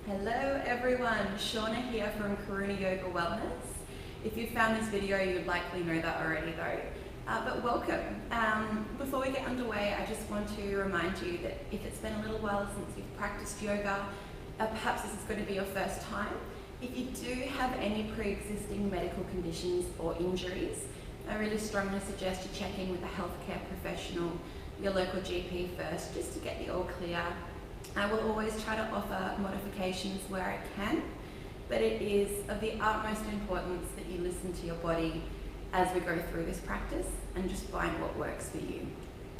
Hello everyone, Shauna here from Karuna Yoga Wellness. If you found this video, you'd likely know that already though, but welcome. Before we get underway, I just want to remind you that if it's been a little while since you've practiced yoga, perhaps this is going to be your first time. If you do have any pre-existing medical conditions or injuries, I really strongly suggest you check in with a healthcare professional, your local GP first, just to get the all clear. I will always try to offer modifications where I can, but it is of the utmost importance that you listen to your body as we go through this practice and just find what works for you.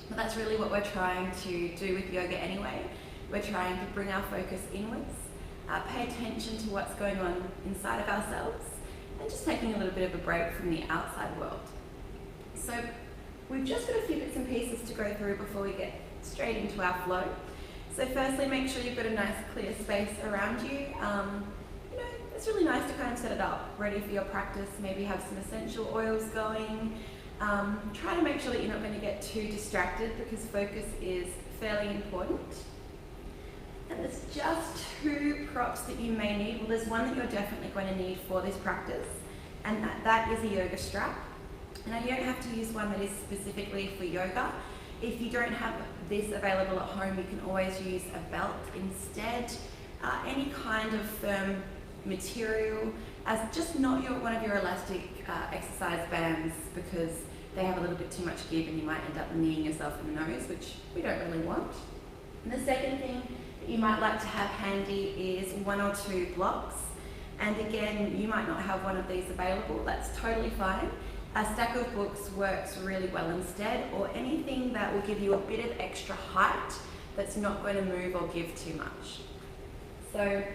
But that's really what we're trying to do with yoga anyway. We're trying to bring our focus inwards, pay attention to what's going on inside of ourselves, and just taking a little bit of a break from the outside world. So we've just got a few bits and pieces to go through before we get straight into our flow. So firstly, make sure you've got a nice clear space around you. It's really nice to kind of set it up, ready for your practice, maybe have some essential oils going. Try to make sure that you're not going to get too distracted because focus is fairly important. And there's just two props that you may need. Well, there's one that you're definitely going to need for this practice, and that is a yoga strap. Now you don't have to use one that is specifically for yoga. If you don't have this available at home, you can always use a belt instead. Any kind of firm material, as just not one of your elastic exercise bands, because they have a little bit too much give and you might end up kneeing yourself in the nose, which we don't really want. And the second thing that you might like to have handy is one or two blocks. And again, you might not have one of these available, that's totally fine. A stack of books works really well instead, or anything that will give you a bit of extra height that's not going to move or give too much. So if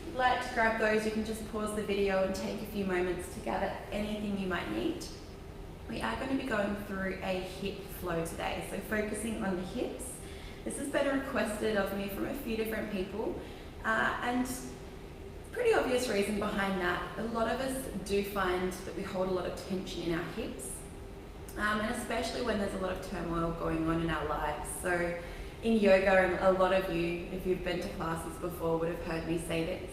you'd like to grab those, you can just pause the video and take a few moments to gather anything you might need. We are going to be going through a hip flow today, so focusing on the hips. This has been requested of me from a few different people, and pretty obvious reason behind that. A lot of us do find that we hold a lot of tension in our hips, and especially when there's a lot of turmoil going on in our lives. So in yoga, and a lot of you, if you've been to classes before, would have heard me say this,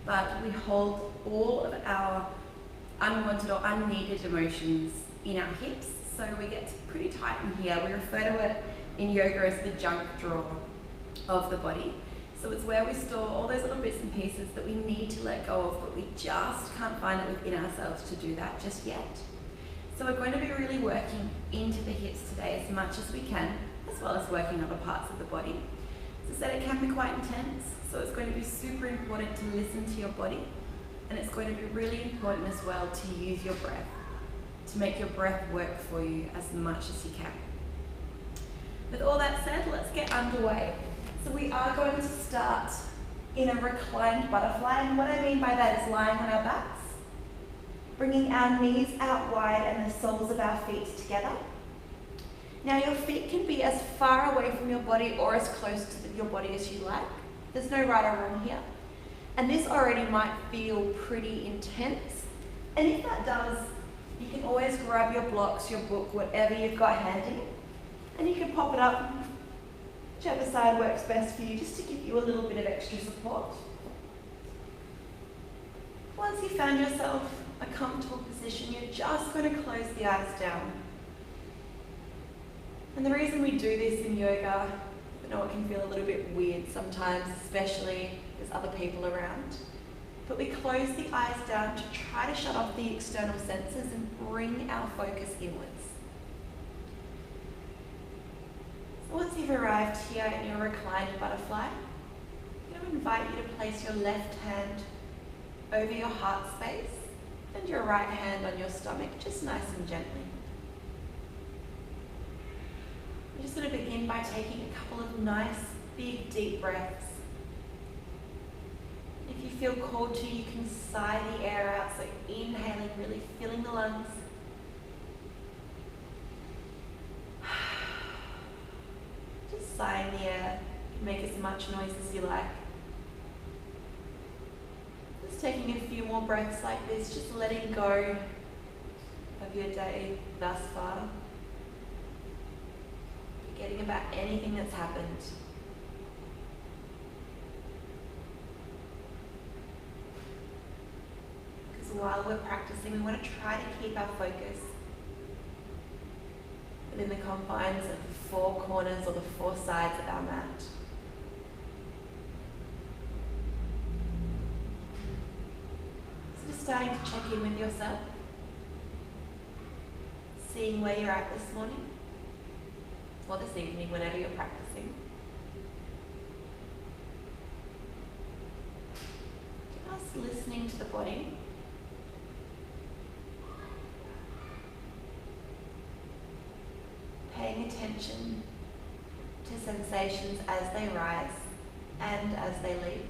but we hold all of our unwanted or unneeded emotions in our hips, so we get pretty tight in here. We refer to it in yoga as the junk drawer of the body. So it's where we store all those little bits and pieces that we need to let go of, but we just can't find it within ourselves to do that just yet. So we're going to be really working into the hips today as much as we can, as well as working other parts of the body. As I said, it can be quite intense, so it's going to be super important to listen to your body, and it's going to be really important as well to use your breath, to make your breath work for you as much as you can. With all that said, let's get underway. So we are going to start in a reclined butterfly, and what I mean by that is lying on our backs, bringing our knees out wide and the soles of our feet together. Now your feet can be as far away from your body or as close to your body as you like. There's no right or wrong here. And this already might feel pretty intense, and if that does, you can always grab your blocks, your book, whatever you've got handy, and you can pop it up whichever side works best for you, just to give you a little bit of extra support. Once you've found yourself a comfortable position, you're just going to close the eyes down. And the reason we do this in yoga, I know it can feel a little bit weird sometimes, especially if there's other people around, but we close the eyes down to try to shut off the external senses and bring our focus inwards. Once you've arrived here in your reclined butterfly, I'm going to invite you to place your left hand over your heart space and your right hand on your stomach, just nice and gently. We're just going to begin by taking a couple of nice, big, deep breaths. If you feel called to, you can sigh the air out, so inhaling, really filling the lungs. Sigh in the air, make as much noise as you like. Just taking a few more breaths like this, just letting go of your day thus far. Forgetting about anything that's happened. while we're practicing, we want to try to keep our focus within the confines of the four corners or the four sides of our mat. So just starting to check in with yourself, seeing where you're at this morning or this evening, whenever you're practicing. Just listening to the body. Paying attention to sensations as they rise and as they leave.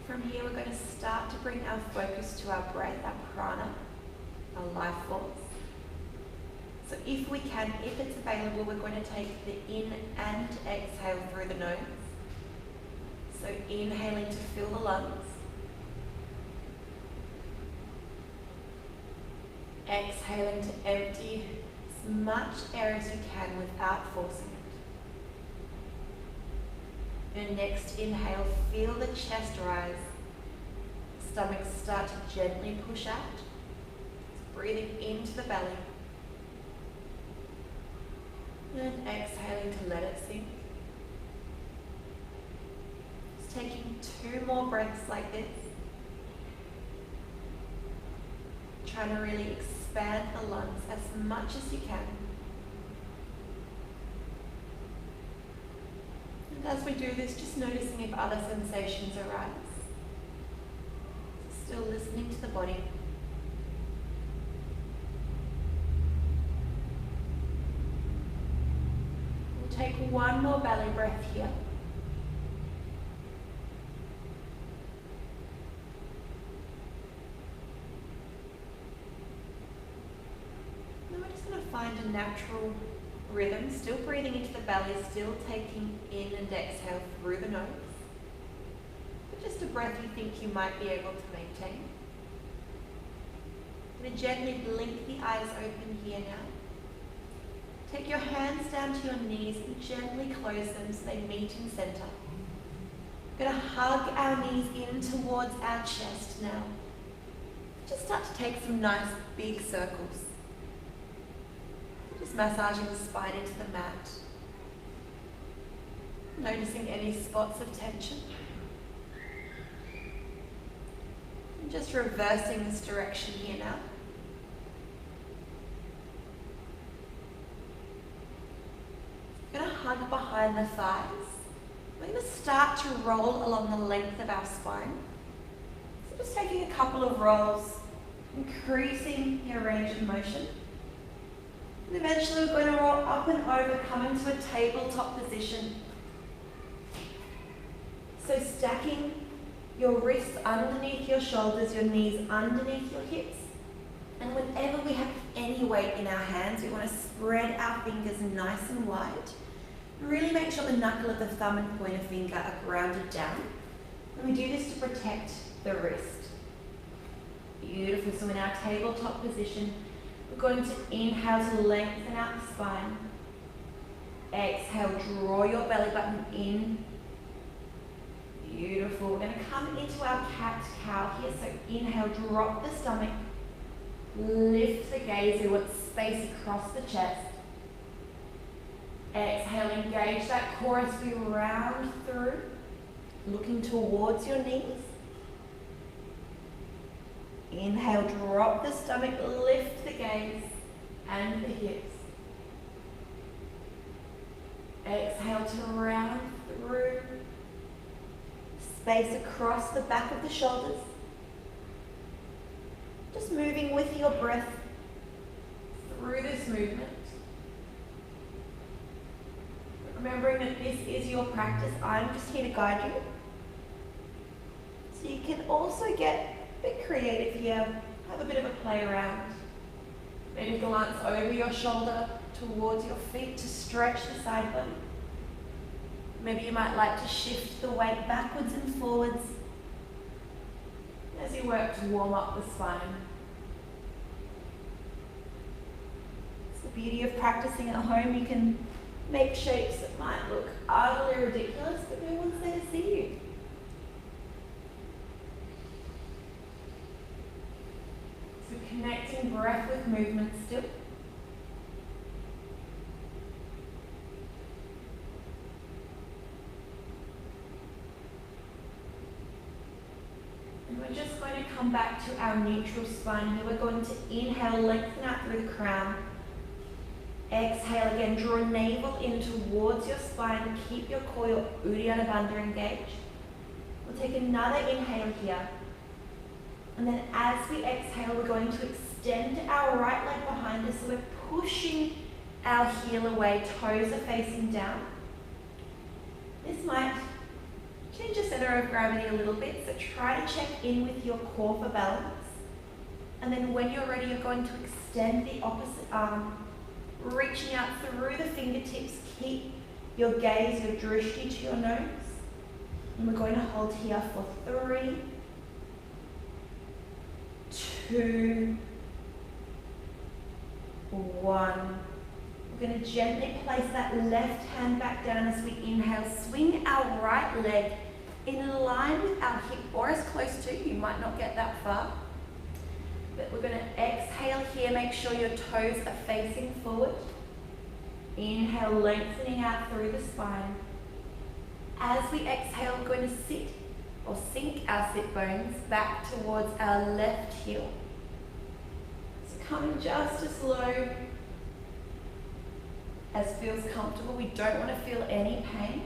From here, we're going to start to bring our focus to our breath, our prana, our life force. So if we can, if it's available, we're going to take the in and exhale through the nose. So inhaling to fill the lungs. Exhaling to empty as much air as you can without forcing it. Your next inhale, feel the chest rise. Stomach start to gently push out. Breathing into the belly. And exhaling to let it sink. Just taking 2 more breaths like this. Trying to really expand the lungs as much as you can. And as we do this, just noticing if other sensations arise. Still listening to the body. Take 1 more belly breath here. Now we're just going to find a natural rhythm, still breathing into the belly, still taking in and exhale through the nose. But just a breath you think you might be able to maintain. I'm going to gently blink the eyes open here now. Take your hands down to your knees and gently close them so they meet in center. We're going to hug our knees in towards our chest now. Just start to take some nice big circles. Just massaging the spine into the mat. Noticing any spots of tension. And just reversing this direction here now. Hug behind the thighs. We're going to start to roll along the length of our spine. So just taking a couple of rolls, increasing your range of motion. And eventually we're going to roll up and over, coming to a tabletop position. So stacking your wrists underneath your shoulders, your knees underneath your hips. And whenever we have any weight in our hands, we want to spread our fingers nice and wide. Really make sure the knuckle of the thumb and pointer finger are grounded down. And we do this to protect the wrist. Beautiful. So in our tabletop position, we're going to inhale to lengthen out the spine. Exhale, draw your belly button in. Beautiful. We're going to come into our cat-cow here. So inhale, drop the stomach. Lift the gaze. We want space across the chest. Exhale, engage that core as we round through, looking towards your knees. Inhale, drop the stomach, lift the gaze and the hips. Exhale to round through, space across the back of the shoulders. Just moving with your breath through this movement. Remembering that this is your practice, I'm just here to guide you. So you can also get a bit creative here, have a bit of a play around. Maybe glance over your shoulder towards your feet to stretch the side body. Maybe you might like to shift the weight backwards and forwards. as you work to warm up the spine. It's the beauty of practicing at home. You can make shapes that might look utterly ridiculous, but no one's there to see you. So connecting breath with movement still. And we're just going to come back to our neutral spine here. We're going to inhale, lengthen out through the crown. Exhale again, draw navel in towards your spine. Keep your core, your Uddiyana Bandha engaged. We'll take another inhale here. And then as we exhale, we're going to extend our right leg behind us. So we're pushing our heel away, toes are facing down. This might change your center of gravity a little bit, so try to check in with your core for balance. And then when you're ready, you're going to extend the opposite arm, reaching out through the fingertips. Keep your gaze, your drishti to your nose. And we're going to hold here for 3, 2, 1. We're going to gently place that left hand back down as we inhale. Swing our right leg in line with our hip, or as close to. You might not get that far. But we're going to exhale here. Make sure your toes are facing forward. Inhale, lengthening out through the spine. As we exhale, we're going to sit or sink our sit bones back towards our left heel. So coming just as low as feels comfortable. We don't want to feel any pain.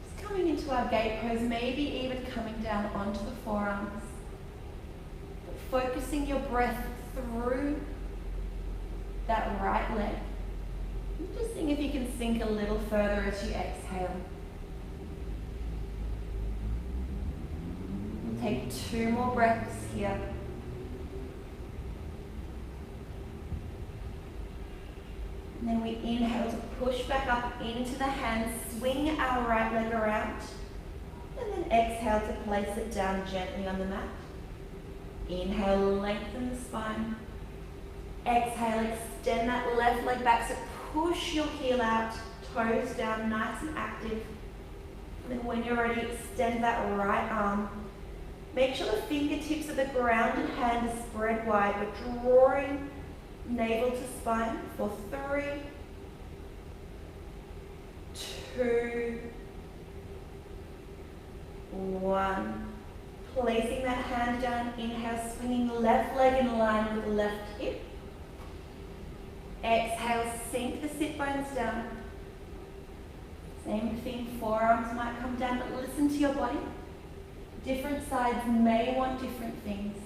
Just coming into our gate pose, maybe even coming down onto the forearms. But focusing your breath through that right leg. And just seeing if you can sink a little further as you exhale. And take 2 more breaths here. And then we inhale to push back up into the hands, swing our right leg around, and then exhale to place it down gently on the mat. Inhale, lengthen the spine. Exhale, extend that left leg back, so push your heel out, toes down, nice and active. And then when you're ready, extend that right arm. Make sure the fingertips of the grounded hand is spread wide. We're drawing navel to spine for 3, 2, 1. Placing that hand down, inhale, swinging left leg in line with left hip. Exhale, sink the sit bones down. Same thing, forearms might come down, but listen to your body. Different sides may want different things.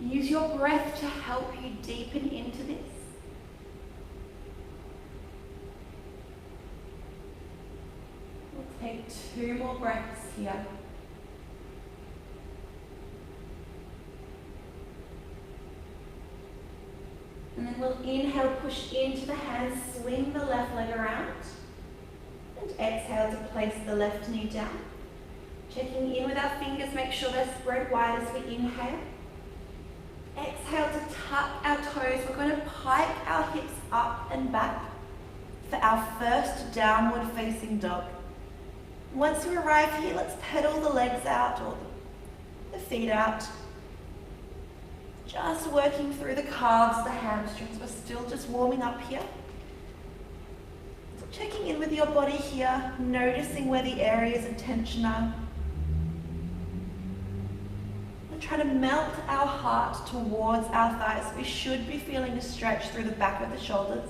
Use your breath to help you deepen into this. We'll take 2 more breaths here. And then we'll inhale, push into the hands, swing the left leg around. And exhale to place the left knee down. Checking in with our fingers, make sure they're spread wide as we inhale. Exhale to tuck our toes. We're going to pike our hips up and back for our first downward facing dog. Once we arrive here, let's pedal the legs out or the feet out. Just working through the calves, the hamstrings. We're still just warming up here. So checking in with your body here, noticing where the areas of tension are. And try to melt our heart towards our thighs. We should be feeling a stretch through the back of the shoulders.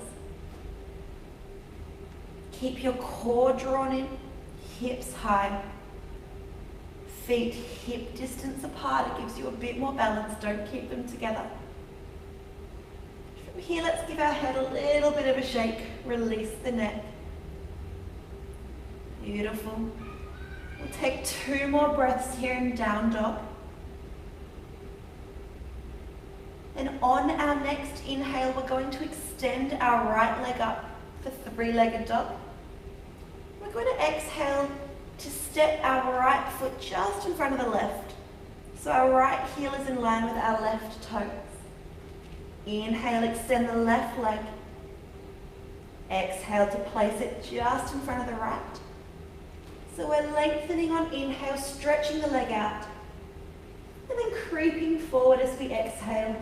Keep your core drawn in, hips high. Feet hip distance apart, it gives you a bit more balance, don't keep them together. From here, let's give our head a little bit of a shake, release the neck. Beautiful. We'll take 2 more breaths here in down dog. And on our next inhale, we're going to extend our right leg up for 3-legged dog. We're going to exhale, to step our right foot just in front of the left. So our right heel is in line with our left toes. Inhale, extend the left leg. Exhale to place it just in front of the right. So we're lengthening on inhale, stretching the leg out. And then creeping forward as we exhale.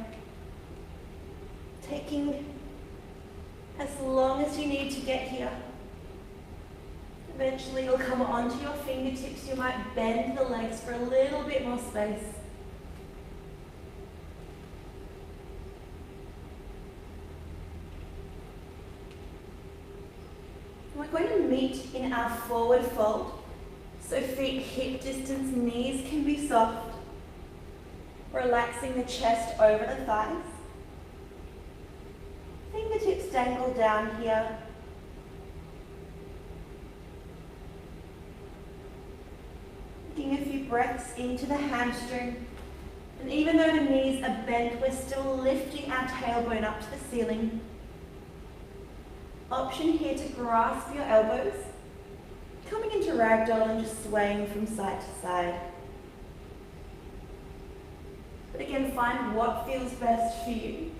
Taking as long as you need to get here. Eventually you'll come onto your fingertips. You might bend the legs for a little bit more space. We're going to meet in our forward fold. So feet hip distance, knees can be soft. Relaxing the chest over the thighs. Fingertips dangle down here. Taking a few breaths into the hamstring. And even though the knees are bent, we're still lifting our tailbone up to the ceiling. Option here to grasp your elbows, coming into ragdoll and just swaying from side to side. But again, find what feels best for you.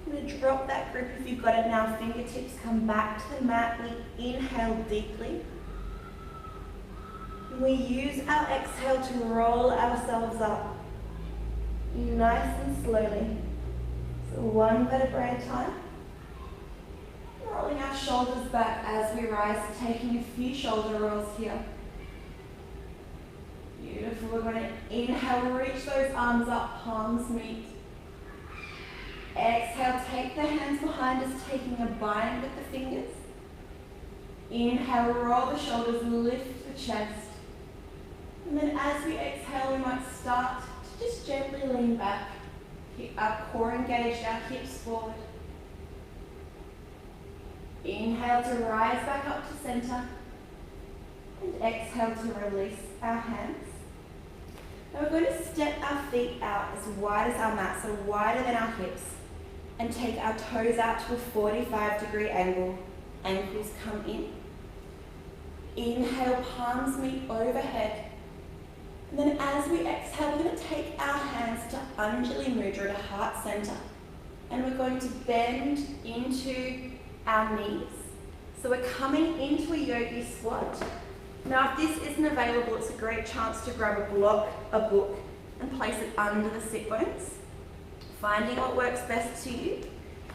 I'm going to drop that grip if you've got it now. Fingertips come back to the mat. We inhale deeply. We use our exhale to roll ourselves up, nice and slowly. So one vertebrae at a time. Rolling our shoulders back as we rise, taking a few shoulder rolls here. Beautiful. We're going to inhale, reach those arms up, palms meet. Exhale, take the hands behind us, taking a bind with the fingers. Inhale, roll the shoulders, lift the chest. And then as we exhale, we might start to just gently lean back. Keep our core engaged, our hips forward. Inhale to rise back up to center. And exhale to release our hands. Now we're going to step our feet out as wide as our mat, so wider than our hips. And take our toes out to a 45-degree angle. Ankles come in. Inhale, palms meet overhead. And then as we exhale, we're going to take our hands to Anjali Mudra, to heart center. And we're going to bend into our knees. So we're coming into a yogi squat. Now if this isn't available, it's a great chance to grab a block, a book, and place it under the sit bones. Finding what works best to you.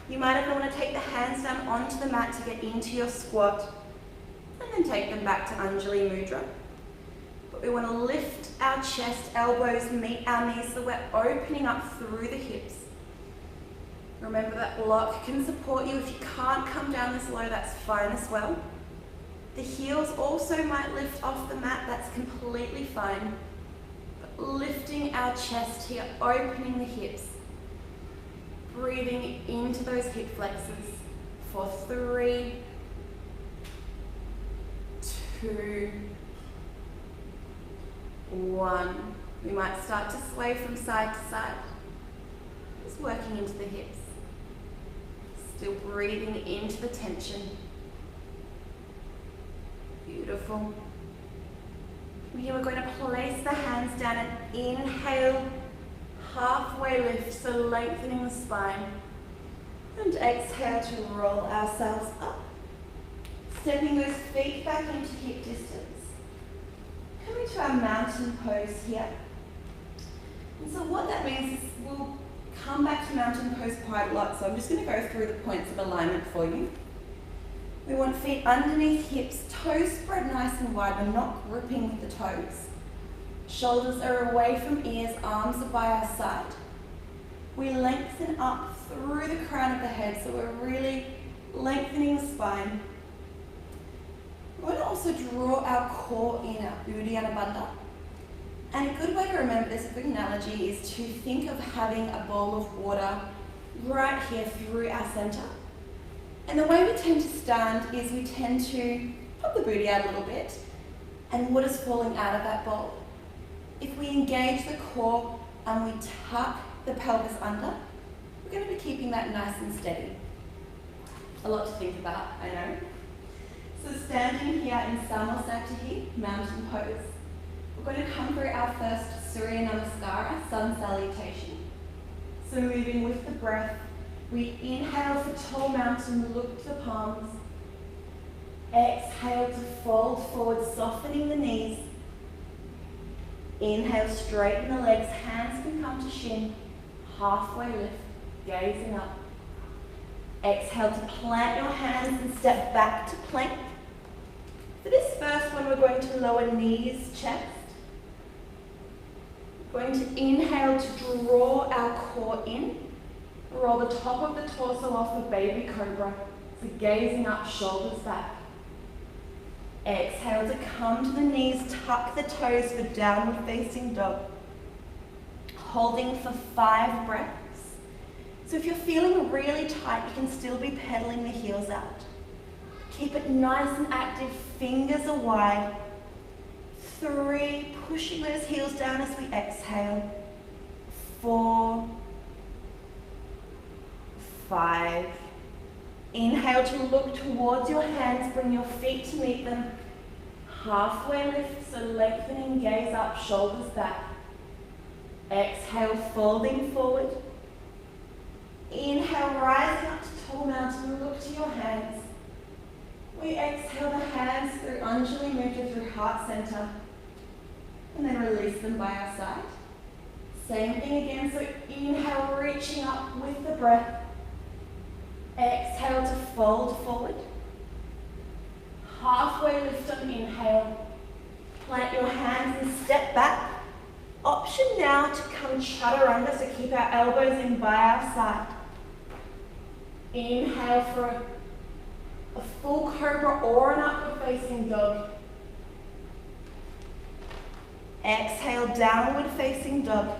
You might even want to take the hands down onto the mat to get into your squat. And then take them back to Anjali Mudra. But we want to lift our chest, elbows meet our knees, so we're opening up through the hips. Remember that block can support you. If you can't come down this low, that's fine as well. The heels also might lift off the mat, that's completely fine. But lifting our chest here, opening the hips. Breathing into those hip flexors for 3, 2, 1. We might start to sway from side to side. Just working into the hips. Still breathing into the tension. Beautiful. Here we're going to place the hands down and inhale, halfway lift, so lengthening the spine. And exhale to roll ourselves up. Stepping those feet back into hip distance. Coming to our mountain pose here. And so what that means is we'll come back to mountain pose quite a lot, so I'm just going to go through the points of alignment for you. We want feet underneath hips, toes spread nice and wide, we're not gripping with the toes. Shoulders are away from ears, arms are by our side. We lengthen up through the crown of the head, so we're really lengthening the spine. We're going to also draw our core in, our Uddiyana Bandha. And a good way to remember this, a good analogy, is to think of having a bowl of water right here through our center. And the way we tend to stand is we tend to pop the booty out a little bit, and water's falling out of that bowl. If we engage the core and we tuck the pelvis under. We're going to be keeping that nice and steady. A lot to think about, I know. So standing here in Samosattihi, mountain pose, we're going to come through our first Surya Namaskara, sun salutation. So moving with the breath, we inhale for tall mountain, look to the palms. Exhale to fold forward, softening the knees. Inhale, straighten the legs, hands can come to shin. Halfway lift, gazing up. Exhale to plant your hands and step back to plank. For this first one, we're going to lower knees, chest. We're going to inhale to draw our core in. Roll the top of the torso off for baby cobra. So gazing up, shoulders back. Exhale to come to the knees, tuck the toes for downward facing dog. Holding for 5 breaths. So if you're feeling really tight, you can still be pedaling the heels out. Keep it nice and active, fingers are wide. 3, pushing those heels down as we exhale. 4, 5. Inhale to look towards your hands, bring your feet to meet them. Halfway lift, so lengthening, gaze up, shoulders back. Exhale, folding forward. Inhale, rising up to tall mountain, look to your hands. We exhale the hands through Anjali Mudra through heart center. And then release them by our side. Same thing again, so inhale, reaching up with the breath. Exhale to fold forward. Halfway lift on inhale. Plant your hands and step back. Option now to come chaturanga, so keep our elbows in by our side. Inhale for a full cobra or an upward facing dog. Exhale, downward facing dog.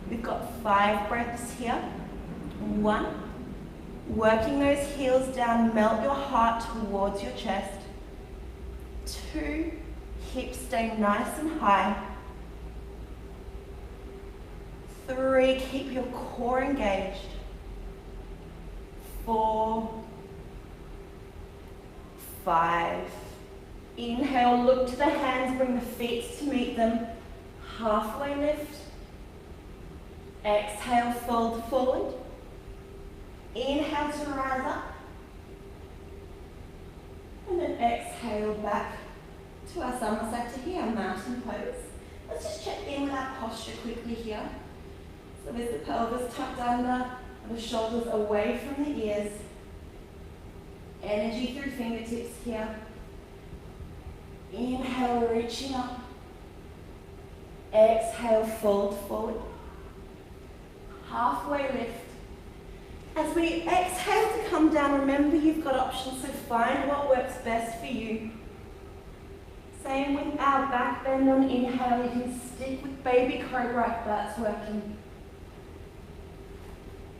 We've got 5 breaths here. 1. Working those heels down, melt your heart towards your chest. 2. Hips stay nice and high. 3. Keep your core engaged. 4, 5. Inhale, look to the hands, bring the feet to meet them. Halfway lift. Exhale, fold forward. Inhale to rise up. And then exhale back to our Samosattihi, our mountain pose. Let's just check in with our posture quickly here. So there's the pelvis tucked under, and the shoulders away from the ears. Energy through fingertips here. Inhale, reaching up. Exhale, fold forward. Halfway lift. As we exhale to come down, remember you've got options, so find what works best for you. Same with our back bend on inhale. You can stick with baby cobra if that's working.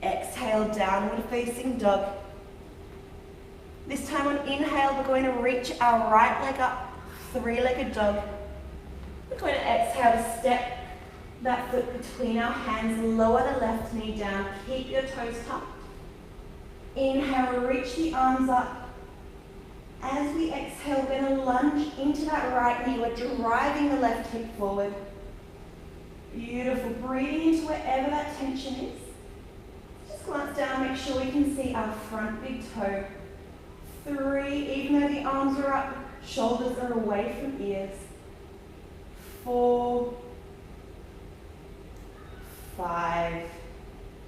Exhale, downward facing dog. This time on inhale, we're going to reach our right leg up, 3-legged dog. We're going to exhale to step that foot between our hands, lower the left knee down, keep your toes tucked. Inhale, reach the arms up. As we exhale, we're going to lunge into that right knee. We're driving the left hip forward. Beautiful. Breathing into wherever that tension is. Just glance down, make sure we can see our front big toe. 3, even though the arms are up, shoulders are away from ears. 4, 5.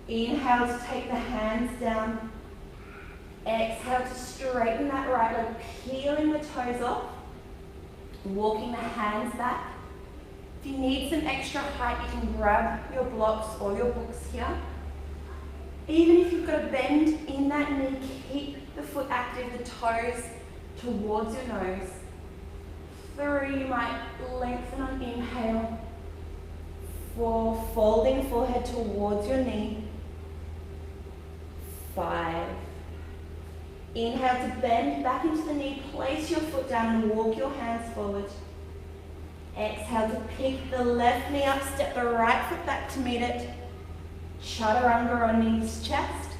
Inhale to take the hands down. Exhale to straighten that right leg, peeling the toes off, walking the hands back. If you need some extra height, you can grab your blocks or your books here. Even if you've got a bend in that knee, keep the foot active, the toes towards your nose. 3, you might lengthen on inhale. 4, folding forehead towards your knee. 5. Inhale to bend back into the knee, place your foot down and walk your hands forward. Exhale to pick the left knee up, step the right foot back to meet it. Chaturanga on knees, chest.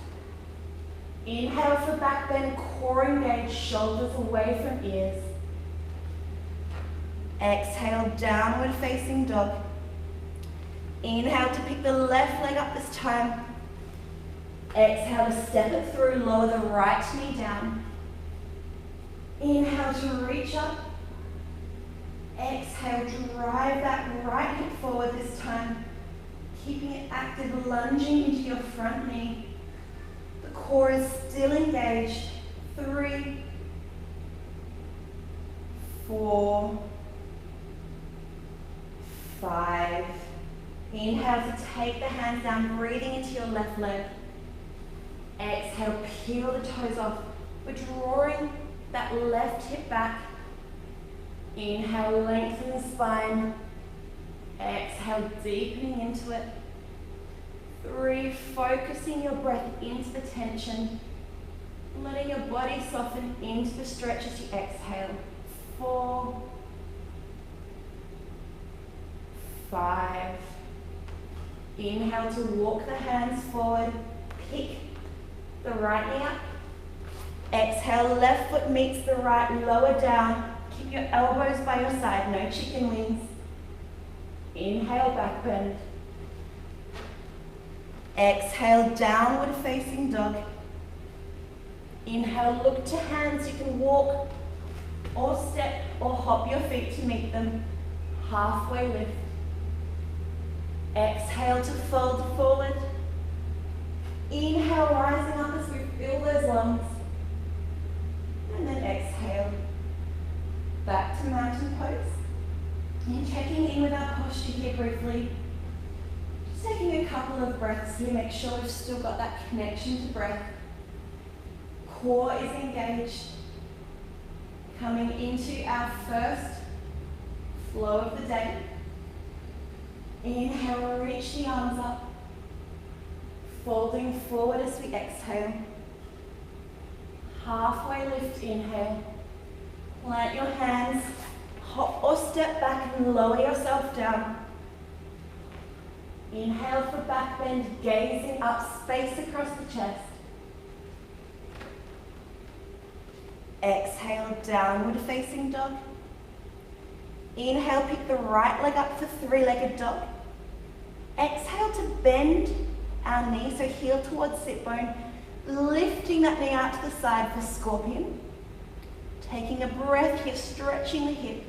Inhale for back bend, core engaged, shoulders away from ears. Exhale, downward facing dog. Inhale to pick the left leg up this time. Exhale to step it through, lower the right knee down. Inhale to reach up. Exhale, drive that right hip forward this time. Keeping it active, lunging into your front knee. The core is still engaged. 3, 4, 5. Inhale to take the hands down, breathing into your left leg. Exhale, peel the toes off. We're drawing that left hip back. Inhale, lengthen the spine. Exhale, deepening into it. 3, focusing your breath into the tension. Letting your body soften into the stretch as you exhale. 4, 5. Inhale to walk the hands forward. Pick the right knee up. Exhale, left foot meets the right, lower down. Keep your elbows by your side, no chicken wings. Inhale, back bend. Exhale, downward facing dog. Inhale, look to hands. You can walk or step or hop your feet to meet them. Halfway lift. Exhale to fold forward. Inhale, rising up as we fill those lungs. And then exhale. Back to mountain pose. And checking in with our posture here briefly. Just taking a couple of breaths here, make sure we've still got that connection to breath. Core is engaged. Coming into our first flow of the day. Inhale, reach the arms up. Folding forward as we exhale. Halfway lift, inhale. Plant your hands, hop or step back and lower yourself down. Inhale for back bend, gazing up, space across the chest. Exhale, downward facing dog. Inhale, pick the right leg up for 3-legged dog. Exhale to bend our knee, so heel towards sit bone. Lifting that knee out to the side for scorpion. Taking a breath here, stretching the hip.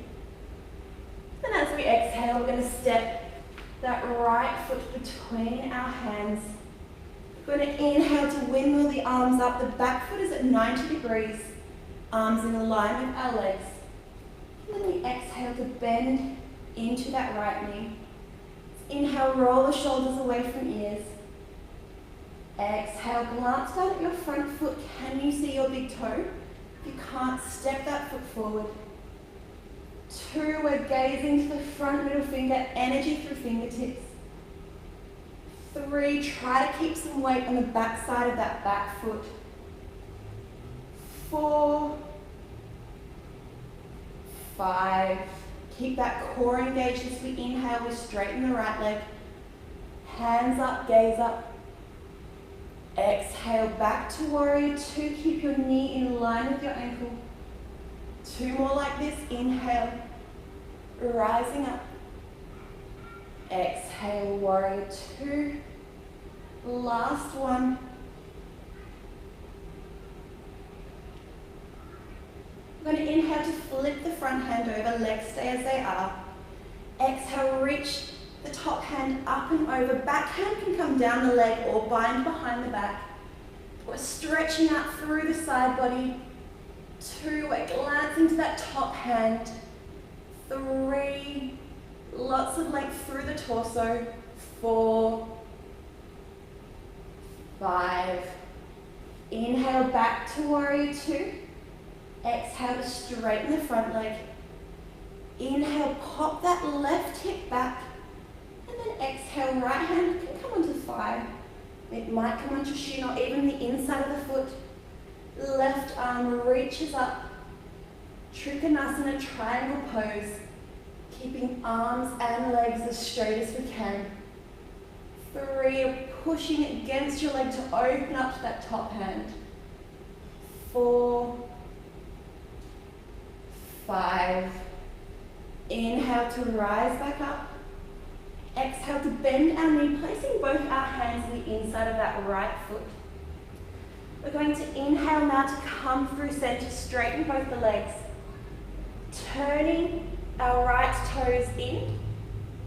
Then as we exhale, we're going to step that right foot between our hands. We're going to inhale to windmill the arms up. The back foot is at 90 degrees. Arms in line with our legs. And then we exhale to bend into that right knee. Inhale, roll the shoulders away from ears. Exhale, glance down at your front foot. Can you see your big toe? If you can't, step that foot forward. 2, we're gazing to the front middle finger, energy through fingertips. 3, try to keep some weight on the back side of that back foot. 4, 5, keep that core engaged as we inhale, we straighten the right leg. Hands up, gaze up. Exhale, back to warrior 2, keep your knee in line with your ankle. 2 more like this, inhale, rising up. Exhale, warrior 2. Last one. I'm going to inhale to flip the front hand over, legs stay as they are. Exhale, reach the top hand up and over. Back hand can come down the leg or bind behind the back. We're stretching out through the side body. 2, we're glancing to that top hand. 3, lots of length through the torso. 4, 5. Inhale back to warrior 2. Exhale to straighten the front leg. Inhale, pop that left hip back. And then exhale, right hand can come onto thigh. It might come onto shin or even the inside of the foot. Left arm reaches up. Trikonasana, triangle pose. Keeping arms and legs as straight as we can. 3, you're pushing against your leg to open up to that top hand. 4, 5. Inhale to rise back up. Exhale to bend our knee, placing both our hands on the inside of that right foot. We're going to inhale now to come through center, straighten both the legs. Turning our right toes in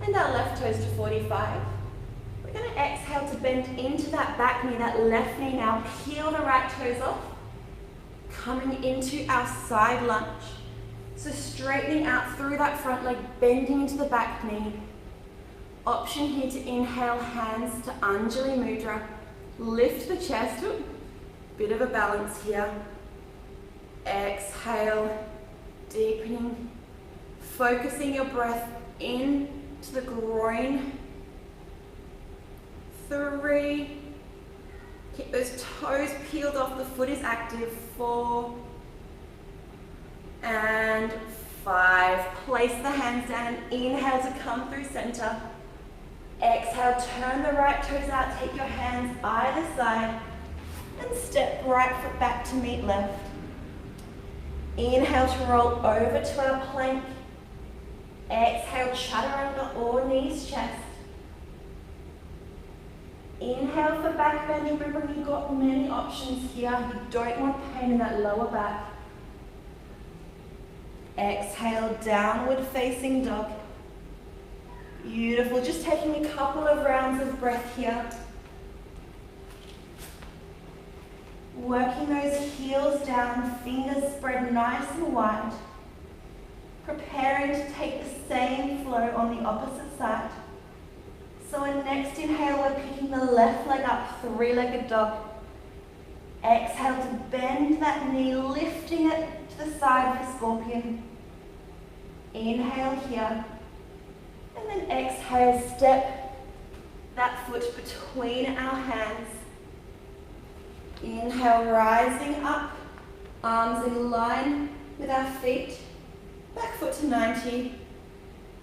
and our left toes to 45. We're going to exhale to bend into that back knee, that left knee now. Peel the right toes off. Coming into our side lunge. So straightening out through that front leg, bending into the back knee. Option here to inhale, hands to Anjali Mudra. Lift the chest. Ooh, bit of a balance here. Exhale, deepening. Focusing your breath into the groin. 3. Keep those toes peeled off, the foot is active. 4. And 5. Place the hands down and inhale to come through center. Exhale, turn the right toes out, take your hands either side and step right foot back to meet left. Inhale to roll over to our plank. Exhale, chaturanga or knees chest. Inhale for back bend. Remember, you've got many options here. You don't want pain in that lower back. Exhale, downward facing dog. Beautiful. Just taking a couple of rounds of breath here. Working those heels down, fingers spread nice and wide. Preparing to take the same flow on the opposite side. So in next inhale, we're picking the left leg up, 3-legged dog. Exhale to bend that knee, lifting it to the side for scorpion. Inhale here. And then exhale, step that foot between our hands. Inhale, rising up, arms in line with our feet. Back foot to 90.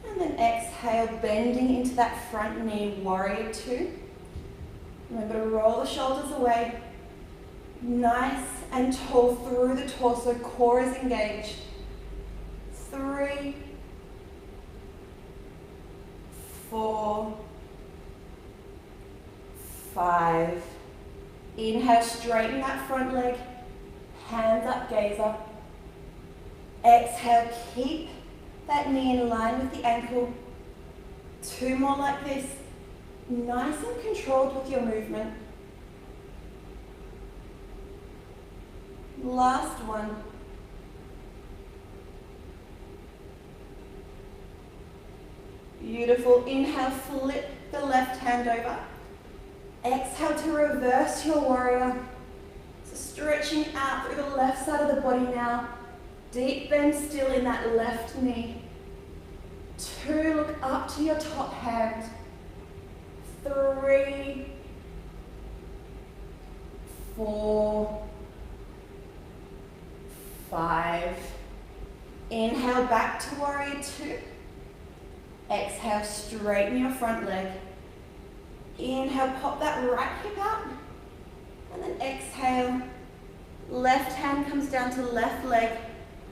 And then exhale, bending into that front knee, warrior 2. Remember to roll the shoulders away. Nice and tall through the torso, core is engaged. 3, 4, 5. Inhale, straighten that front leg. Hands up, gaze up. Exhale, keep that knee in line with the ankle. 2 more like this. Nice and controlled with your movement. Last one. Beautiful. Inhale, flip the left hand over. Exhale to reverse your warrior. So stretching out through the left side of the body now. Deep bend still in that left knee. 2, look up to your top hand. 3, 4, 5. Inhale back to warrior 2. Exhale, straighten your front leg. Inhale, pop that right hip out. And then exhale, left hand comes down to left leg.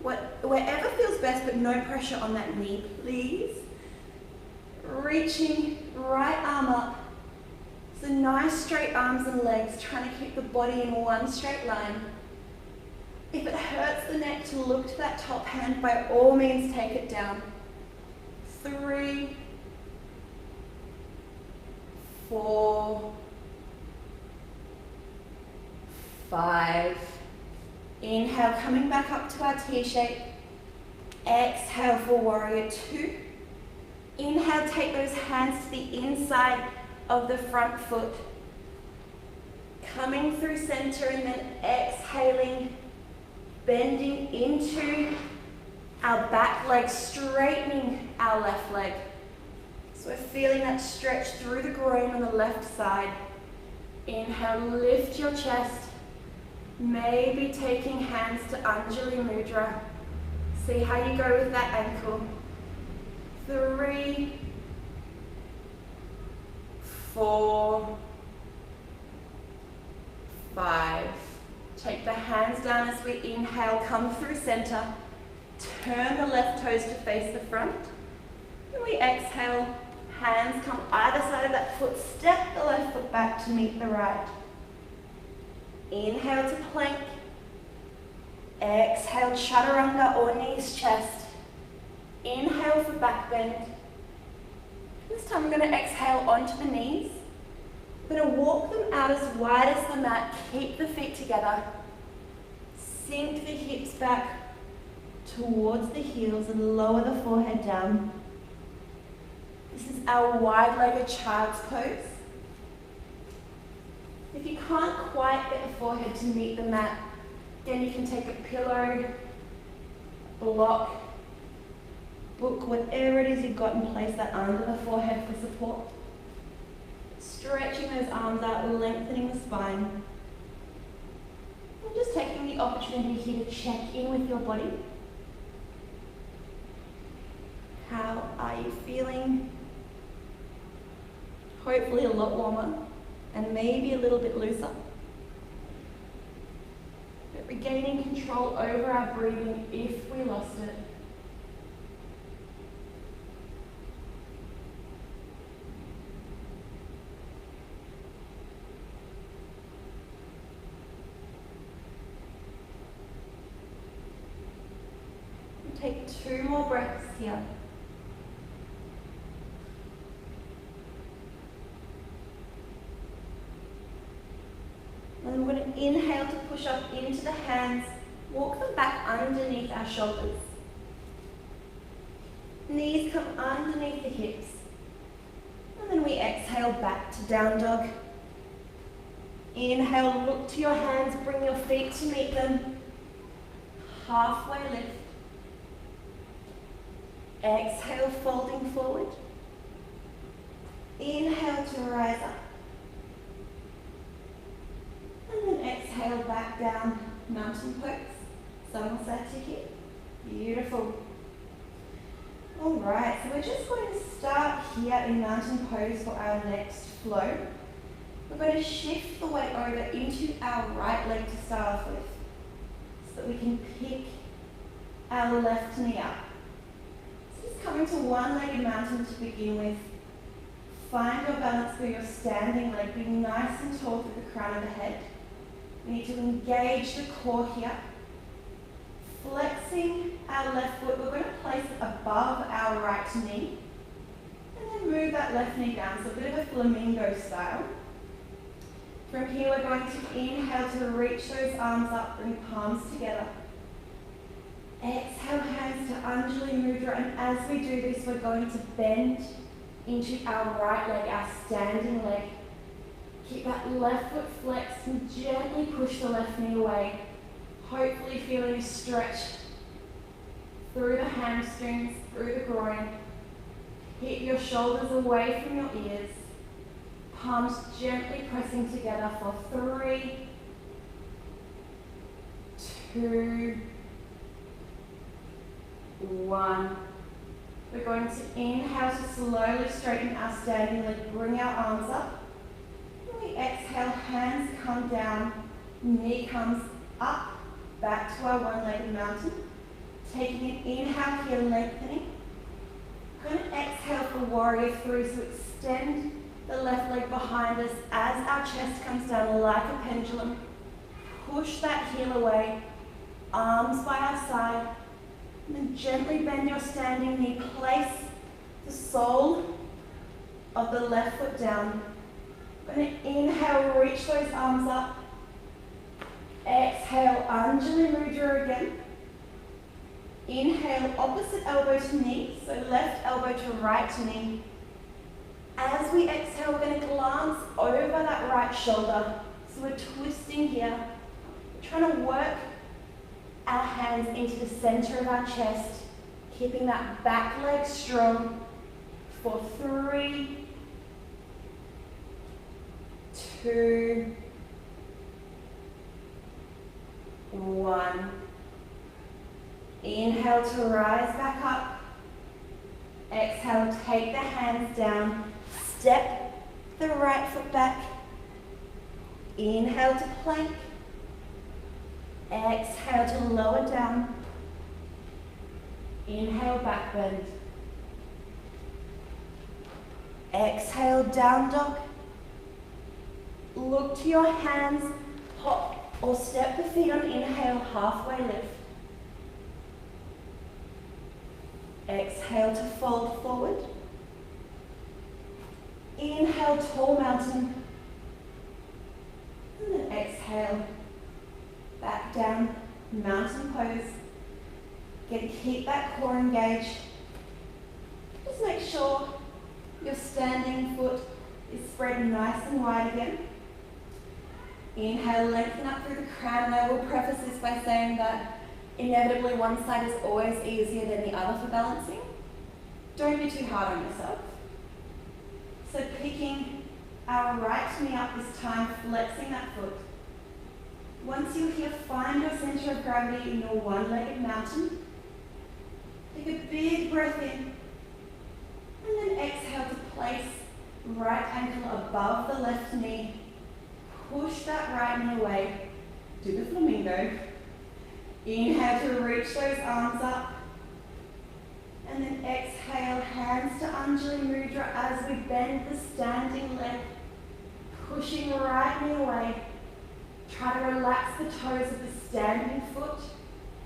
Wherever feels best, but no pressure on that knee, please. Reaching right arm up. So nice straight arms and legs, trying to keep the body in one straight line. If it hurts the neck to look to that top hand, by all means take it down. 3, 4, 5. Inhale, coming back up to our T-shape. Exhale for warrior 2. Inhale, take those hands to the inside of the front foot. Coming through center and then exhaling, bending into our back leg, straightening our left leg. So we're feeling that stretch through the groin on the left side. Inhale, lift your chest. Maybe taking hands to Anjali Mudra. See how you go with that ankle. 3, 4, 5. Take the hands down as we inhale, come through center. Turn the left toes to face the front. And we exhale, hands come either side of that foot. Step the left foot back to meet the right. Inhale to plank. Exhale, chaturanga or knees chest. Inhale for back bend. This time we're going to exhale onto the knees. We're going to walk them out as wide as the mat. Keep the feet together. Sink the hips back towards the heels and lower the forehead down. This is our wide-legged child's pose. If you can't quite get the forehead to meet the mat, then you can take a pillow, block, book, whatever it is you've got, and place that under the forehead for support. Stretching those arms out, lengthening the spine. And just taking the opportunity here to check in with your body. How are you feeling? Hopefully a lot warmer and maybe a little bit looser. But regaining control over our breathing if we lost it. Take 2 more breaths here. And we're going to inhale to push up into the hands, walk them back underneath our shoulders. Knees come underneath the hips. And then we exhale back to down dog. Inhale, look to your hands, bring your feet to meet them. Halfway lift. Exhale, folding forward. Inhale to rise up. And then exhale back down, mountain pose. Samasati here. Beautiful. Alright, so we're just going to start here in mountain pose for our next flow. We're going to shift the weight over into our right leg to start off with, so that we can pick our left knee up. Coming to one-legged mountain to begin with. Find your balance for your standing leg, being nice and tall through the crown of the head. We need to engage the core here. Flexing our left foot, we're going to place it above our right knee. And then move that left knee down, so a bit of a flamingo style. From here we're going to inhale to reach those arms up, bring palms together. Exhale, hands to Anjali Mudra, and as we do this, we're going to bend into our right leg, our standing leg. Keep that left foot flexed and gently push the left knee away. Hopefully feeling a stretch through the hamstrings, through the groin. Hit your shoulders away from your ears. Palms gently pressing together for 3, 2, 1. We're going to inhale to slowly straighten our standing leg, bring our arms up. And we exhale, hands come down, knee comes up, back to our one-legged mountain. Taking an inhale here, lengthening. We're going to exhale for warrior 3, so extend the left leg behind us as our chest comes down like a pendulum. Push that heel away, arms by our side. And then gently bend your standing knee. Place the sole of the left foot down. We're going to inhale, reach those arms up. Exhale, Anjali Mudra again. Inhale, opposite elbow to knee, so left elbow to right knee. As we exhale, we're going to glance over that right shoulder. So we're twisting here. We're trying to work our hands into the center of our chest, keeping that back leg strong for 3, 2, 1. Inhale to rise back up. Exhale, take the hands down. Step the right foot back. Inhale to plank. Exhale to lower down. Inhale, back bend. Exhale, down dog. Look to your hands, hop or step the feet on inhale, halfway lift. Exhale to fold forward. Inhale, tall mountain. And then exhale, back down, mountain pose. Again, keep that core engaged. Just make sure your standing foot is spread nice and wide again. Inhale, lengthen up through the crown, and I will preface this by saying that inevitably one side is always easier than the other for balancing. Don't be too hard on yourself. So picking our right knee up this time, flexing that foot. Once you're here, find your center of gravity in your one-legged mountain. Take a big breath in, and then exhale to place right ankle above the left knee. Push that right knee away. Do the flamingo. Inhale to reach those arms up. And then exhale, hands to Anjali Mudra as we bend the standing leg. Pushing right knee away. Try to relax the toes of the standing foot.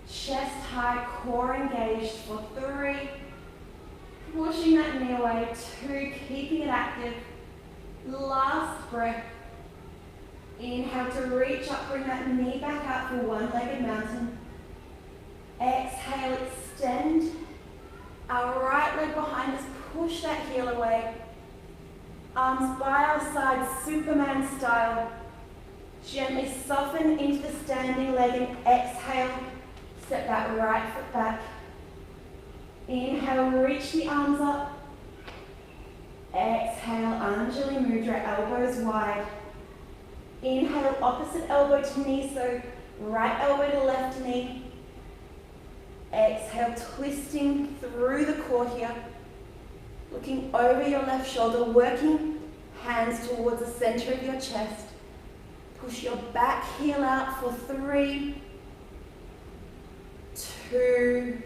Chest high, core engaged for 3. Pushing that knee away. 2, keeping it active. Last breath. Inhale to reach up, bring that knee back up for one-legged mountain. Exhale, extend our right leg behind us, push that heel away. Arms by our sides, Superman style. Gently soften into the standing leg and exhale, step that right foot back. Inhale, reach the arms up. Exhale, Anjali Mudra, elbows wide. Inhale, opposite elbow to knee, so right elbow to left knee. Exhale, twisting through the core here. Looking over your left shoulder, working hands towards the center of your chest. Push your back heel out for 3, 2,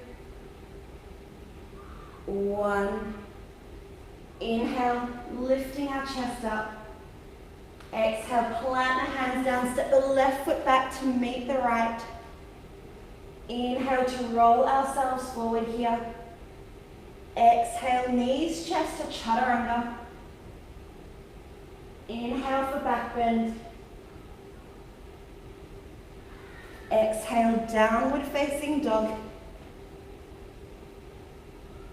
1. Inhale, lifting our chest up. Exhale, plant the hands down, step the left foot back to meet the right. Inhale to roll ourselves forward here. Exhale, knees, chest to chaturanga. Inhale for back bend. Exhale, downward facing dog.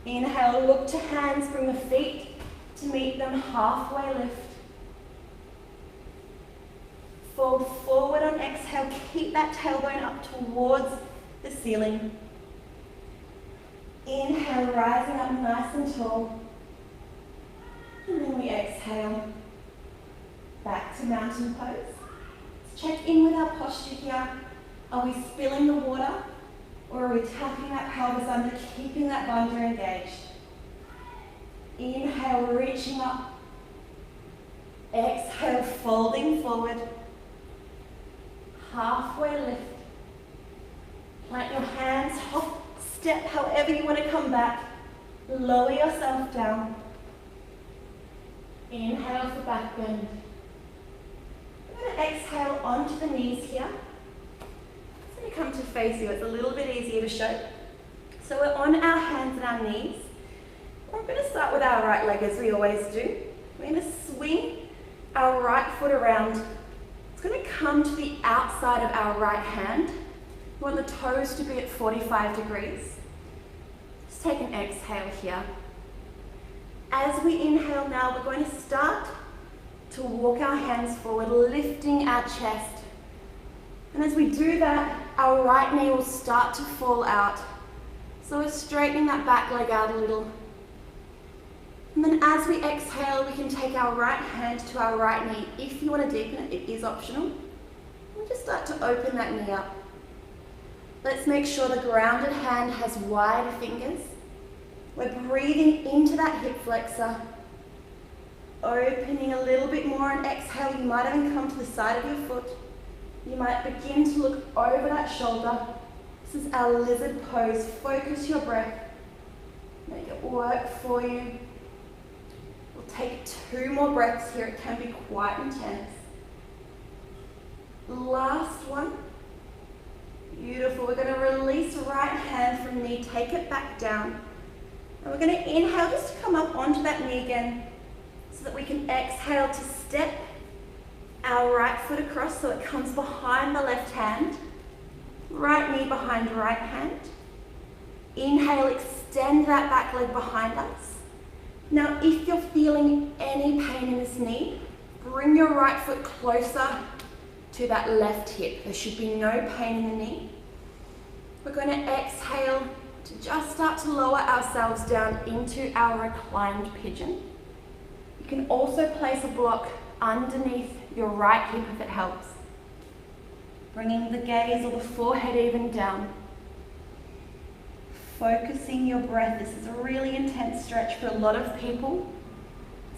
Inhale, look to hands, bring the feet to meet them, halfway lift. Fold forward on exhale, keep that tailbone up towards the ceiling. Inhale, rising up nice and tall. And then we exhale, back to mountain pose. Let's check in with our posture here. Are we spilling the water, or are we tapping that pelvis under, keeping that bundle engaged? Inhale, reaching up. Exhale, folding forward. Halfway lift. Plant your hands, hop, step however you want to come back. Lower yourself down. Inhale for back bend. We're going to exhale onto the knees here. It's going to come to face you. It's a little bit easier to show. So we're on our hands and our knees. We're going to start with our right leg as we always do. We're going to swing our right foot around. It's going to come to the outside of our right hand. We want the toes to be at 45 degrees. Just take an exhale here. As we inhale now, we're going to start to walk our hands forward, lifting our chest. And as we do that, our right knee will start to fall out. So we're straightening that back leg out a little. And then as we exhale, we can take our right hand to our right knee. If you want to deepen it, it is optional. We'll just start to open that knee up. Let's make sure the grounded hand has wide fingers. We're breathing into that hip flexor. Opening a little bit more on exhale, you might even come to the side of your foot. You might begin to look over that shoulder. This is our lizard pose. Focus your breath. Make it work for you. We'll take 2 more breaths here. It can be quite intense. Last one. Beautiful. We're going to release right hand from knee. Take it back down. And we're going to inhale just to come up onto that knee again so that we can exhale to step our right foot across so it comes behind the left hand. Right knee behind right hand. Inhale, extend that back leg behind us. Now, if you're feeling any pain in this knee, bring your right foot closer to that left hip. There should be no pain in the knee. We're going to exhale to just start to lower ourselves down into our reclined pigeon. You can also place a block underneath your right hip if it helps. Bringing the gaze or the forehead even down. Focusing your breath. This is a really intense stretch for a lot of people.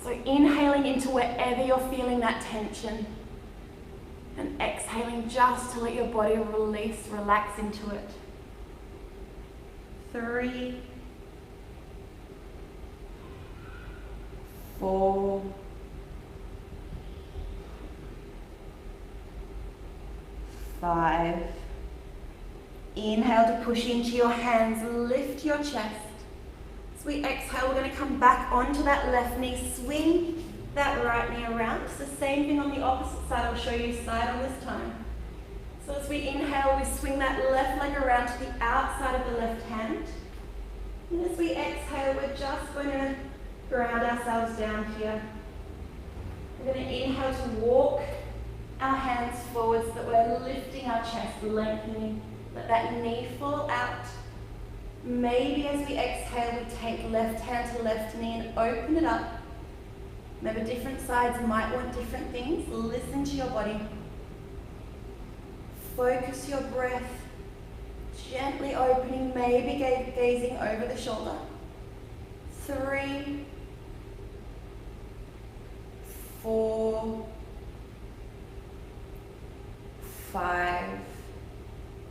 So inhaling into wherever you're feeling that tension. And exhaling just to let your body release, relax into it. 3, 4, 5. Inhale to push into your hands, lift your chest. As we exhale, we're going to come back onto that left knee, swing that right knee around. It's the same thing on the opposite side. I'll show you side on this time. So as we inhale, we swing that left leg around to the outside of the left hand. And as we exhale, we're just going to ground ourselves down here. We're going to inhale to walk our hands forward so that we're lifting our chest, lengthening. Let that knee fall out. Maybe as we exhale, we take left hand to left knee and open it up. Remember, different sides might want different things. Listen to your body. Focus your breath. Gently opening, maybe gazing over the shoulder. 3, 4, 5.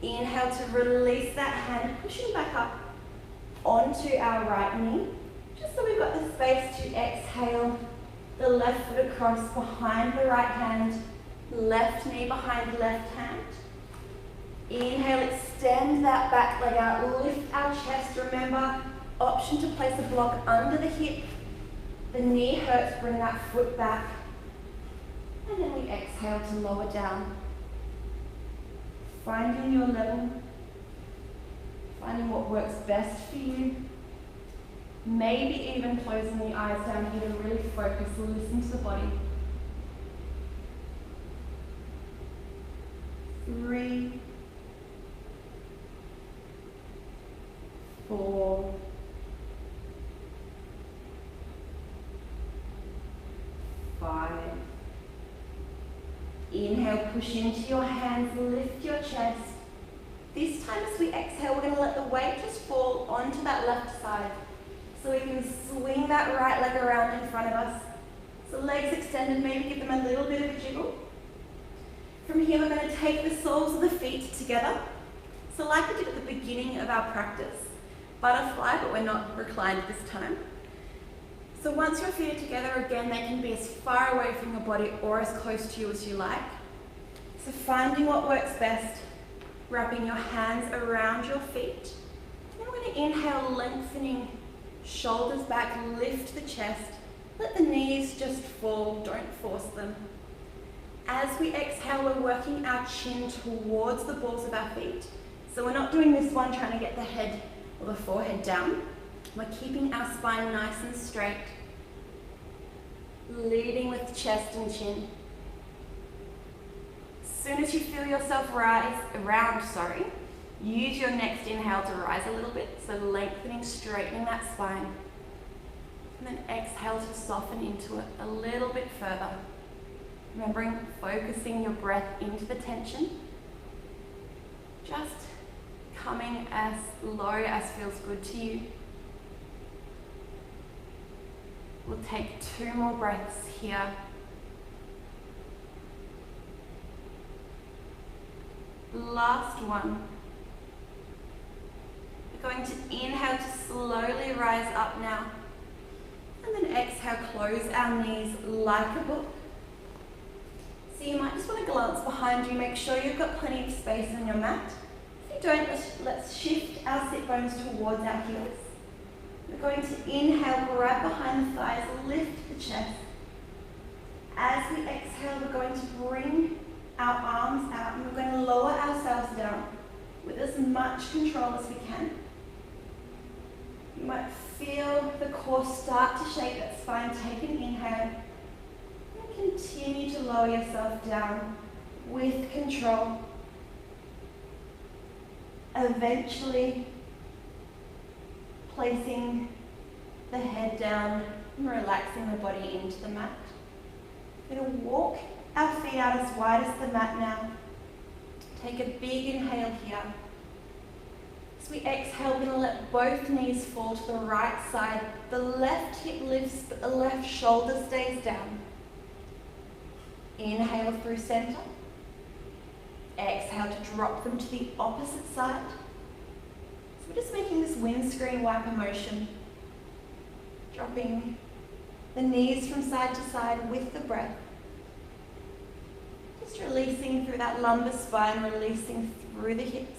Inhale to release that hand, pushing back up onto our right knee. Just so we've got the space to exhale. The left foot across behind the right hand. Left knee behind left hand. Inhale, extend that back leg out, lift our chest. Remember, option to place a block under the hip. The knee hurts, bring that foot back. And then we exhale to lower down. Finding your level. Finding what works best for you. Maybe even closing the eyes down here to really focus and listen to the body. 3, 4, 5. Inhale, push into your hands, lift your chest. This time as we exhale, we're going to let the weight just fall onto that left side. So we can swing that right leg around in front of us. So legs extended, maybe give them a little bit of a jiggle. From here, we're going to take the soles of the feet together. So like we did at the beginning of our practice, butterfly, but we're not reclined this time. So once your feet are together, again, they can be as far away from your body or as close to you as you like. So finding what works best, wrapping your hands around your feet. Then we're going to inhale, lengthening shoulders back, lift the chest. Let the knees just fall, don't force them. As we exhale, we're working our chin towards the balls of our feet. So we're not doing this one trying to get the head or the forehead down. We're keeping our spine nice and straight. Leading with chest and chin. As soon as you feel yourself use your next inhale to rise a little bit. So lengthening, straightening that spine. And then exhale to soften into it a little bit further. Remembering, focusing your breath into the tension. Just coming as low as feels good to you. We'll take 2 more breaths here. Last one. We're going to inhale to slowly rise up now. And then exhale, close our knees like a book. So you might just want to glance behind you, make sure you've got plenty of space on your mat. If you don't, let's shift our sit bones towards our heels. We're going to inhale, grab behind the thighs, lift the chest. As we exhale, we're going to bring our arms out and we're going to lower ourselves down with as much control as we can. You might feel the core start to shake that spine. Take an inhale and continue to lower yourself down with control. Eventually placing the head down and relaxing the body into the mat. We're going to walk our feet out as wide as the mat now. Take a big inhale here. As we exhale, we're going to let both knees fall to the right side. The left hip lifts, but the left shoulder stays down. Inhale through center. Exhale to drop them to the opposite side. So we're just making this windscreen wiper motion. Dropping the knees from side to side with the breath. Just releasing through that lumbar spine, releasing through the hips.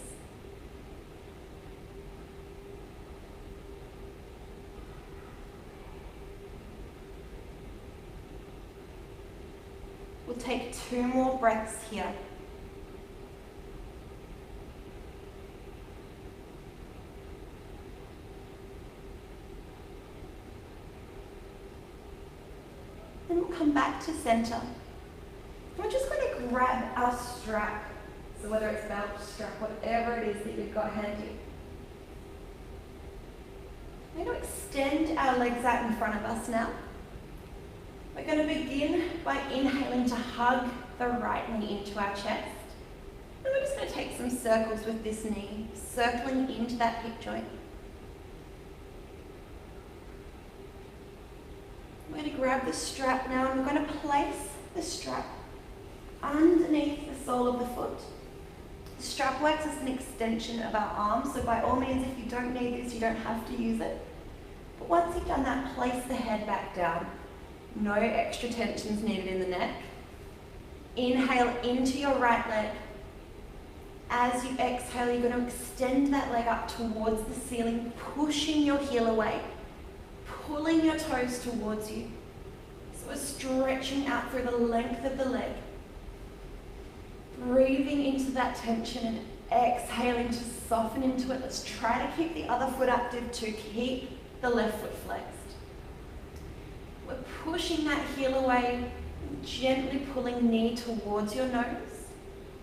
We'll take 2 more breaths here. Then we'll come back to center. We're just going to grab our strap. So whether it's belt, strap, whatever it is that you've got handy. We're going to extend our legs out in front of us now. We're going to begin by inhaling to hug the right knee into our chest. And we're just going to take some circles with this knee, circling into that hip joint. We're going to grab the strap now and we're going to place the strap underneath the sole of the foot. The strap works as an extension of our arm, so by all means, if you don't need this, you don't have to use it. But once you've done that, place the head back down. No extra tensions needed in the neck. Inhale into your right leg. As you exhale, you're going to extend that leg up towards the ceiling, pushing your heel away, pulling your toes towards you. So we're stretching out through the length of the leg. Breathing into that tension and exhaling to soften into it. Let's try to keep the other foot active to keep the left foot flexed. We're pushing that heel away, gently pulling knee towards your nose.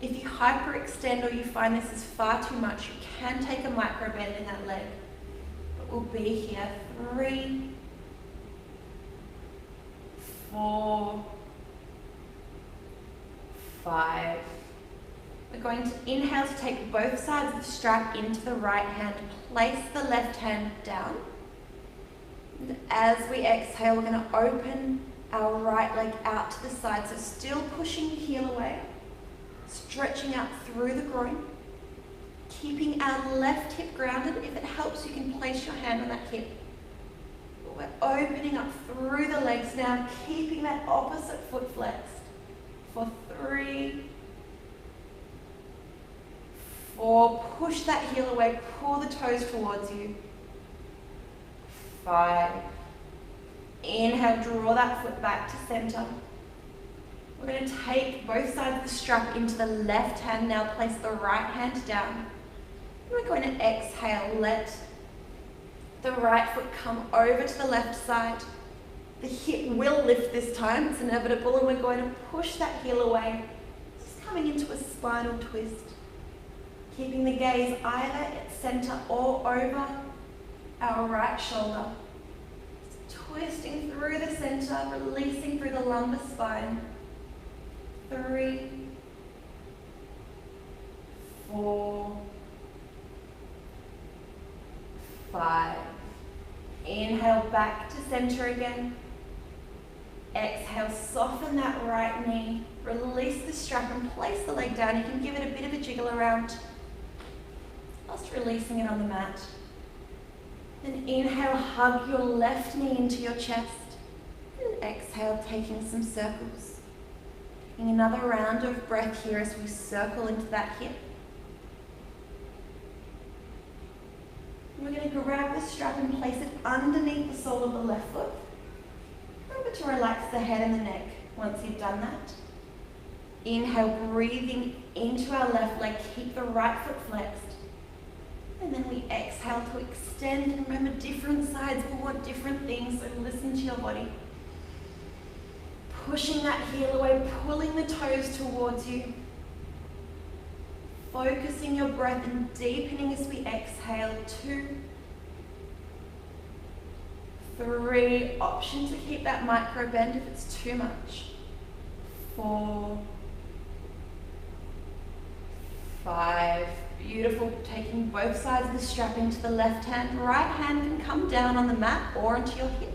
If you hyperextend or you find this is far too much, you can take a micro bend in that leg. But we'll be here. 3, 4, 5. We're going to inhale to take both sides of the strap into the right hand. Place the left hand down. And as we exhale, we're going to open our right leg out to the side. So still pushing the heel away. Stretching out through the groin. Keeping our left hip grounded. If it helps, you can place your hand on that hip. But we're opening up through the legs now, keeping that opposite foot flexed. For 3, 4, push that heel away, pull the toes towards you. 5, inhale, draw that foot back to center. We're going to take both sides of the strap into the left hand now, place the right hand down. And we're going to exhale, let the right foot come over to the left side. The hip will lift this time, it's inevitable, and we're going to push that heel away, just coming into a spinal twist. Keeping the gaze either at center or over our right shoulder. Just twisting through the center, releasing through the lumbar spine. 3, 4, 5. Inhale back to center again. exhale, soften that right knee, release the strap and place the leg down. You can give it a bit of a jiggle around whilst releasing it on the mat. Then inhale, hug your left knee into your chest. And exhale, taking some circles. Taking another round of breath here as we circle into that hip. We're going to grab the strap and place it underneath the sole of the left foot. Remember to relax the head and the neck once you've done that. Inhale, breathing into our left leg. Keep the right foot flexed. And then we exhale to extend. And remember, different sides will want different things, so listen to your body. Pushing that heel away, pulling the toes towards you. Focusing your breath and deepening as we exhale. 2, 3, option to keep that micro bend if it's too much. 4, 5, beautiful. Taking both sides of the strap into the left hand. Right hand can come down on the mat or into your hip.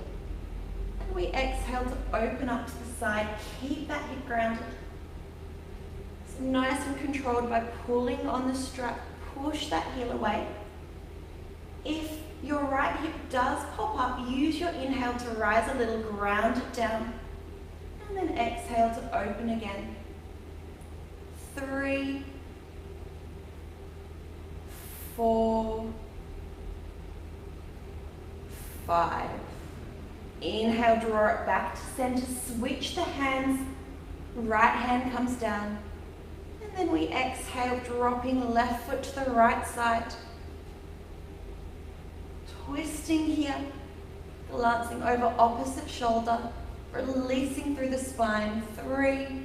And we exhale to open up to the side. Keep that hip grounded. So nice and controlled by pulling on the strap. Push that heel away. If your right hip does pop up, use your inhale to rise a little, ground it down. And then exhale to open again. 3, 4, 5. Inhale, draw it back to center. Switch the hands. Right hand comes down. And then we exhale, dropping left foot to the right side. Twisting here. Glancing over opposite shoulder. Releasing through the spine. 3,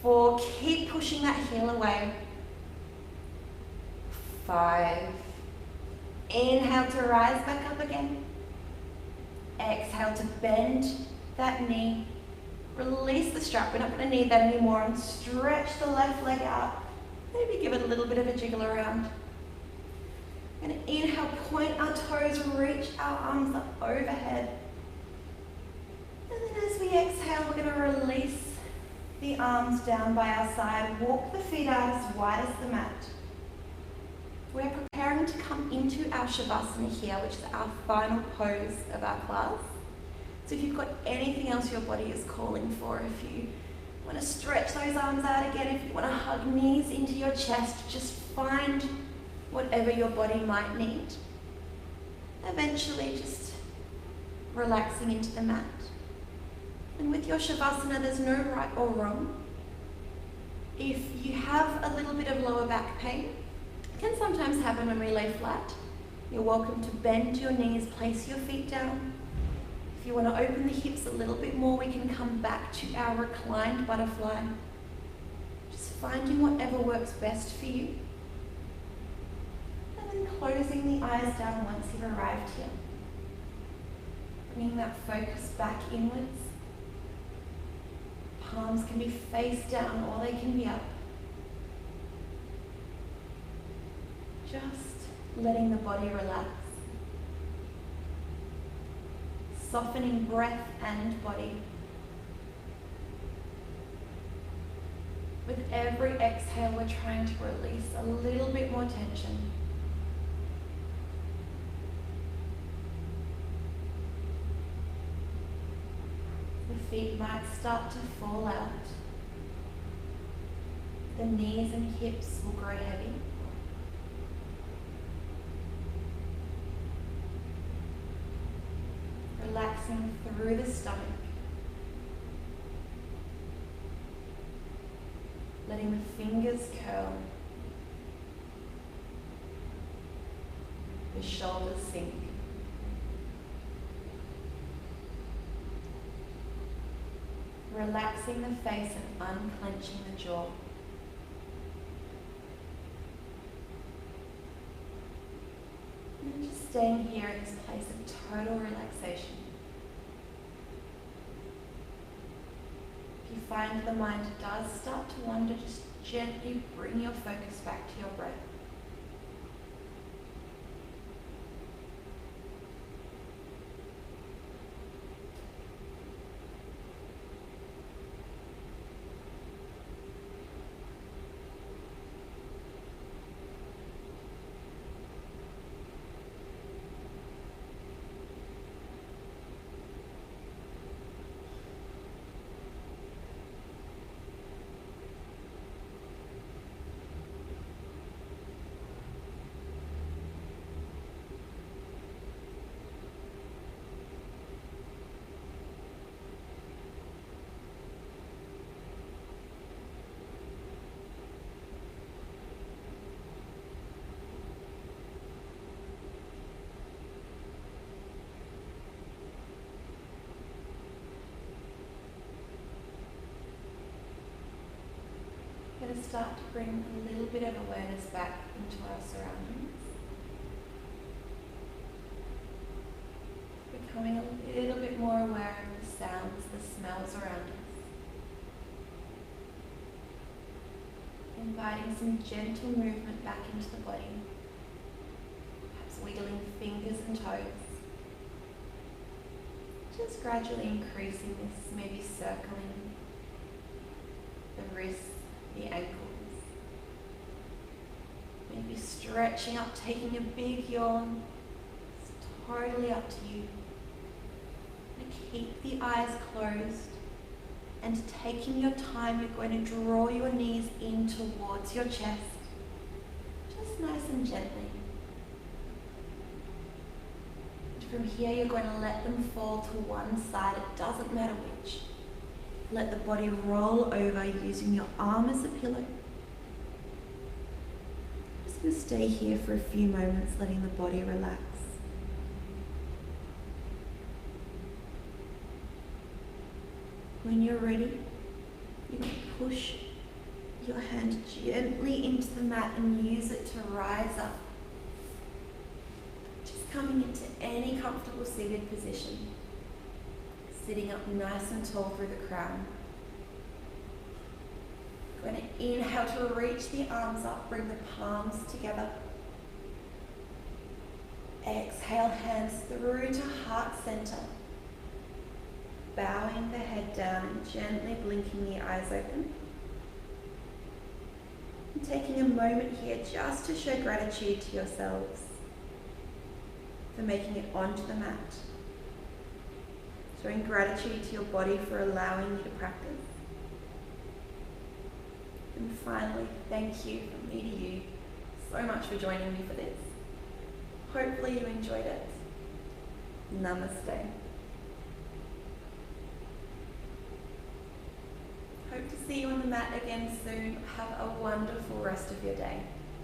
4. Keep pushing that heel away. 5. Inhale to rise back up again. Exhale to bend that knee. Release the strap. We're not going to need that anymore. And stretch the left leg out. Maybe give it a little bit of a jiggle around. And inhale, point our toes, reach our arms up overhead. And then as we exhale, we're going to release the arms down by our side. Walk the feet out as wide as the mat. We're preparing to come into our Shavasana here, which is our final pose of our class. So if you've got anything else your body is calling for, if you want to stretch those arms out again, if you want to hug knees into your chest, just find whatever your body might need. Eventually just relaxing into the mat. And with your Shavasana, there's no right or wrong. If you have a little bit of lower back pain, it can sometimes happen when we lay flat. You're welcome to bend your knees, place your feet down. If you want to open the hips a little bit more, we can come back to our reclined butterfly. Just finding whatever works best for you. And then closing the eyes down once you've arrived here. Bringing that focus back inwards. Palms can be face down or they can be up. Just letting the body relax. Softening breath and body. With every exhale, we're trying to release a little bit more tension. The feet might start to fall out. The knees and hips will grow heavy. Relaxing through the stomach. Letting the fingers curl. The shoulders sink. Relaxing the face and unclenching the jaw. And just staying here in this place of total relaxation. If you find the mind does start to wander, just gently bring your focus back to your breath. start to bring a little bit of awareness back into our surroundings. Becoming a little bit more aware of the sounds, the smells around us. Inviting some gentle movement back into the body. Perhaps wiggling fingers and toes. Just gradually increasing this, maybe circling the wrists, the ankles. Maybe stretching up, taking a big yawn. It's totally up to you. And keep the eyes closed. And taking your time, you're going to draw your knees in towards your chest. Just nice and gently. And from here, you're going to let them fall to one side. It doesn't matter which. Let the body roll over using your arm as a pillow. Just going to stay here for a few moments, letting the body relax. When you're ready, you can push your hand gently into the mat and use it to rise up. Just coming into any comfortable seated position. Sitting up nice and tall through the crown. Going to inhale to reach the arms up, bring the palms together. Exhale, hands through to heart center. Bowing the head down and gently blinking the eyes open. And taking a moment here just to show gratitude to yourselves for making it onto the mat. Showing gratitude to your body for allowing you to practice. And finally, thank you from me to you so much for joining me for this. Hopefully you enjoyed it. Namaste. Hope to see you on the mat again soon. Have a wonderful rest of your day.